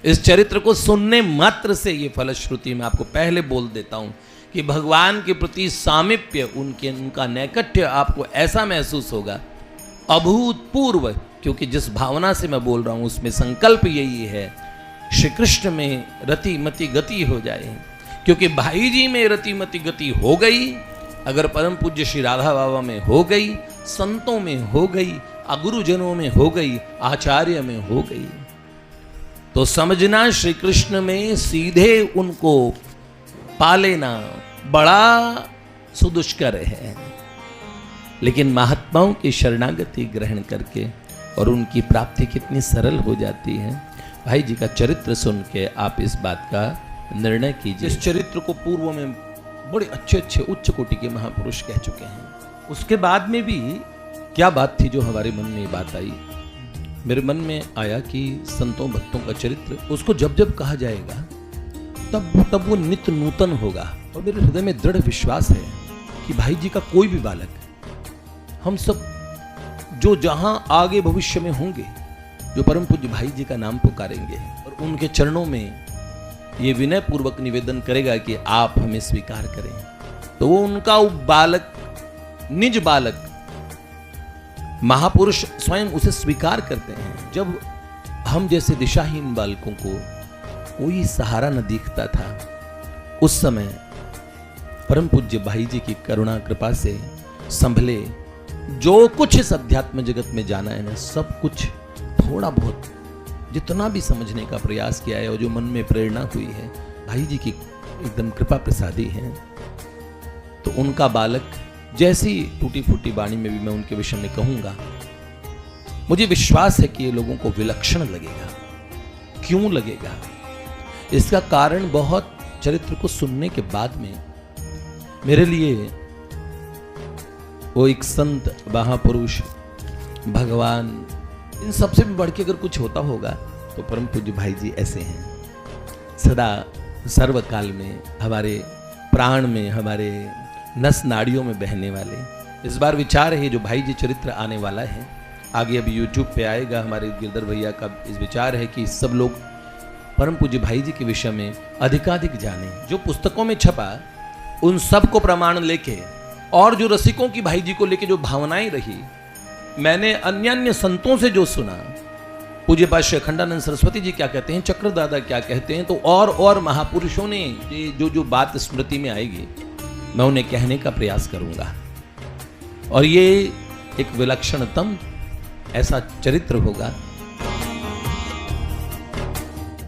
इस चरित्र को सुनने मात्र से ये फलश्रुति मैं आपको पहले बोल देता हूं कि भगवान के प्रति सामीप्य, उनका नैकट्य आपको ऐसा महसूस होगा अभूतपूर्व, क्योंकि जिस भावना से मैं बोल रहा हूं उसमें संकल्प यही है श्री कृष्ण में रति मति गति हो जाए। क्योंकि भाई जी में रति मति गति हो गई, अगर परम पूज्य श्री राधा बाबा में हो गई, संतों में हो गई, गुरुजनों में हो गई, आचार्य में हो गई, तो समझना श्री कृष्ण में सीधे उनको पा लेना बड़ा सुदुष्कर है। लेकिन महात्माओं की शरणागति ग्रहण करके और उनकी प्राप्ति कितनी सरल हो जाती है। भाई जी का चरित्र सुन के आप इस बात का निर्णय कीजिए। इस चरित्र को पूर्व में बड़े अच्छे अच्छे उच्च कोटि के महापुरुष कह चुके हैं। उसके बाद में भी क्या बात थी जो हमारे मन में ये बात आई, मेरे मन में आया कि संतों भक्तों का चरित्र उसको जब जब कहा जाएगा तब वो नित्य नूतन होगा। और मेरे हृदय में दृढ़ विश्वास है कि भाई जी का कोई भी बालक, हम सब जो जहां आगे भविष्य में होंगे, जो परम पूज्य भाई जी का नाम पुकारेंगे और उनके चरणों में ये विनय पूर्वक निवेदन करेगा कि आप हमें स्वीकार करें, तो वो उनका बालक, निज बालक, महापुरुष स्वयं उसे स्वीकार करते हैं। जब हम जैसे दिशाहीन बालकों को कोई सहारा न दिखता था, उस समय परम पूज्य भाई जी की करुणा कृपा से संभले, जो कुछ इस अध्यात्म जगत में जाना है ना, सब कुछ थोड़ा बहुत जितना भी समझने का प्रयास किया है और जो मन में प्रेरणा हुई है, भाई जी की एकदम कृपा प्रसादी है। तो उनका बालक जैसी टूटी फूटी वाणी में भी मैं उनके विषय में कहूंगा, मुझे विश्वास है कि ये लोगों को विलक्षण लगेगा। क्यों लगेगा? इसका कारण बहुत चरित्र को सुनने के बाद में मेरे लिए वो एक संत, महापुरुष, भगवान, इन सबसे भी बढ़ के अगर कुछ होता होगा तो परम पूज्य भाई जी ऐसे हैं। सदा सर्वकाल में हमारे प्राण में, हमारे नस नाड़ियों में बहने वाले। इस बार विचार है जो भाई जी चरित्र आने वाला है, आगे अभी यूट्यूब पे आएगा, हमारे गिरधर भैया का इस विचार है कि सब लोग परम पूज्य भाई जी के विषय में अधिकाधिक जाने। जो पुस्तकों में छपा उन सब को प्रमाण लेके, और जो रसिकों की भाई जी को लेके जो भावनाएं रही, मैंने अन्य अन्य संतों से जो सुना, पूज्य पाश्य अखंडानंद सरस्वती जी क्या कहते हैं, चक्र दादा क्या कहते हैं, तो और महापुरुषों ने जो बात स्मृति में आएगी मैं उन्हें कहने का प्रयास करूंगा। और ये एक विलक्षणतम ऐसा चरित्र होगा